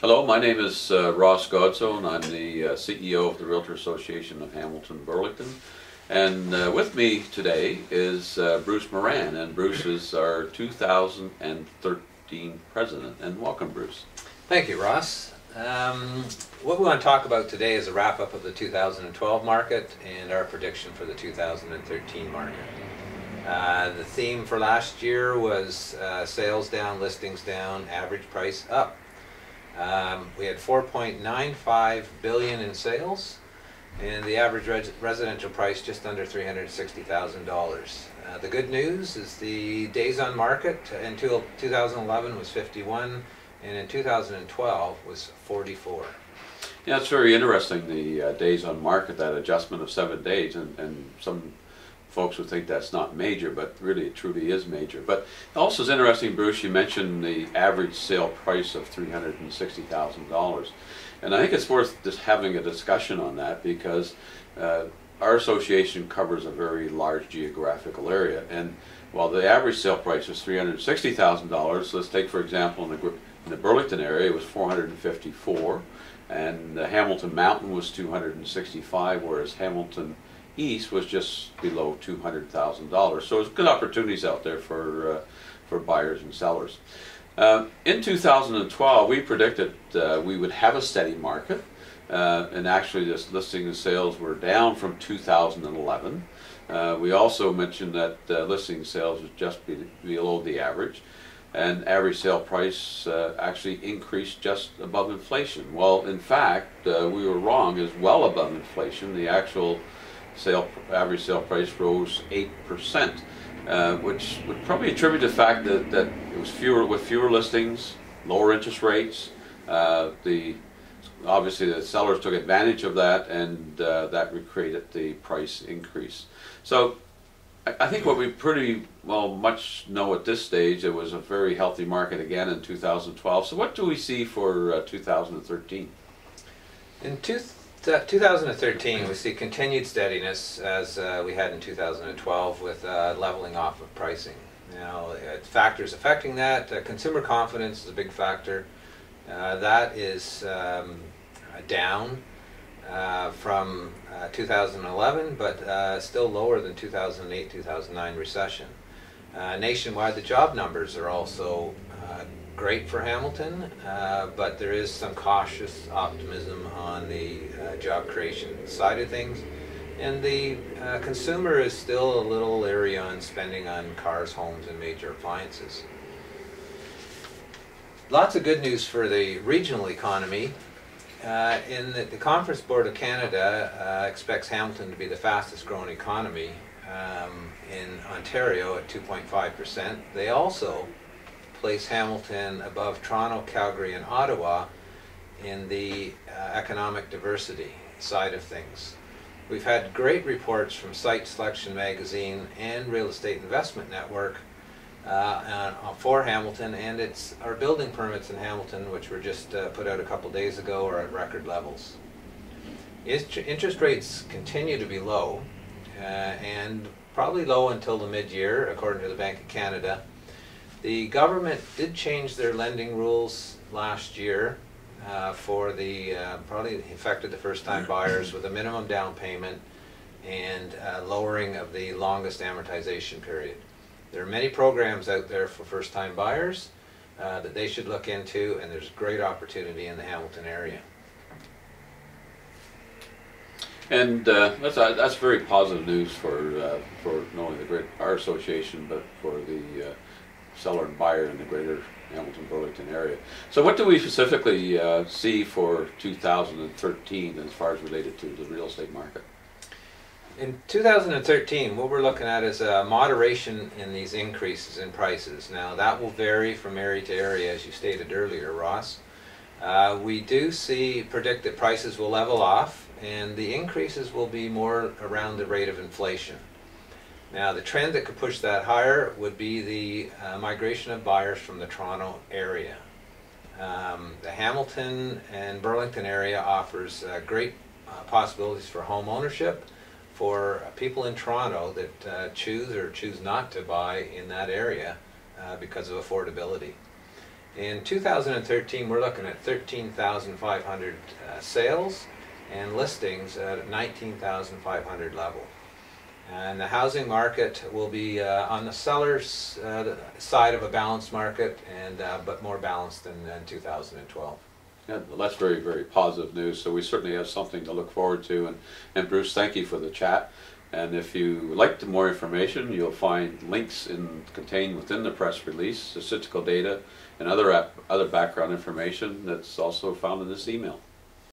Hello, my name is Ross Godso, and I'm the CEO of the Realtor Association of Hamilton Burlington. And with me today is Bruce Moran, and Bruce is our 2013 president. And welcome, Bruce. Thank you, Ross. What we want to talk about today is a wrap-up of the 2012 market and our prediction for the 2013 market. The theme for last year was sales down, listings down, average price up. We had $4.95 billion in sales, and the average residential price just under $360,000. The good news is the days on market in 2011 was 51, and in 2012 was 44. Yeah, it's very interesting, the days on market, that adjustment of 7 days, and some folks would think that's not major, but really it truly is major. But also it's interesting, Bruce, you mentioned the average sale price of $360,000. And I think it's worth just having a discussion on that, because our association covers a very large geographical area. And while the average sale price is $360,000, let's take, for example, in the Burlington area, it was $454,000, and the Hamilton Mountain was $265,000, whereas Hamilton East was just below $200,000. So there's good opportunities out there for buyers and sellers. In 2012, we predicted we would have a steady market, and actually this listing and sales were down from 2011. We also mentioned that listing sales would just be below the average, and average sale price actually increased just above inflation. Well, in fact, we were wrong. It's well above inflation. The actual average sale price rose 8%, which would probably attribute to the fact that it was with fewer listings, lower interest rates. Obviously the sellers took advantage of that, and that created the price increase. So I think what we pretty much know at this stage, it was a very healthy market again in 2012. So what do we see for 2013? In 2013, we see continued steadiness as we had in 2012, with leveling off of pricing. Now, factors affecting that, consumer confidence is a big factor. That is down from 2011, but still lower than 2008-2009 recession. Nationwide, the job numbers are also great for Hamilton, but there is some cautious optimism on the job creation side of things, and the consumer is still a little leery on spending on cars, homes, and major appliances. Lots of good news for the regional economy. The Conference Board of Canada expects Hamilton to be the fastest growing economy in Ontario at 2.5%. They also place Hamilton above Toronto, Calgary, and Ottawa in the economic diversity side of things. We've had great reports from Site Selection Magazine and Real Estate Investment Network for Hamilton, and our building permits in Hamilton, which were just put out a couple days ago, are at record levels. Interest rates continue to be low, and probably low until the mid-year, according to the Bank of Canada. The government did change their lending rules last year for probably affected the first-time buyers, with a minimum down payment and lowering of the longest amortization period. There are many programs out there for first-time buyers that they should look into, and there's great opportunity in the Hamilton area. And that's very positive news for not only our association, but for the seller and buyer in the greater Hamilton Burlington area. So what do we specifically see for 2013 as far as related to the real estate market? In 2013, what we're looking at is a moderation in these increases in prices. Now, that will vary from area to area, as you stated earlier, Ross. We do predict that prices will level off, and the increases will be more around the rate of inflation. Now, the trend that could push that higher would be the migration of buyers from the Toronto area. The Hamilton and Burlington area offers great possibilities for home ownership for people in Toronto that choose or choose not to buy in that area because of affordability. In 2013, we're looking at 13,500 sales and listings at 19,500 level. And the housing market will be on the seller's side of a balanced market, and but more balanced than 2012. Yeah, well, that's very, very positive news. So we certainly have something to look forward to. And Bruce, thank you for the chat. And if you would like more information, you'll find links contained within the press release, statistical data, and other background information that's also found in this email.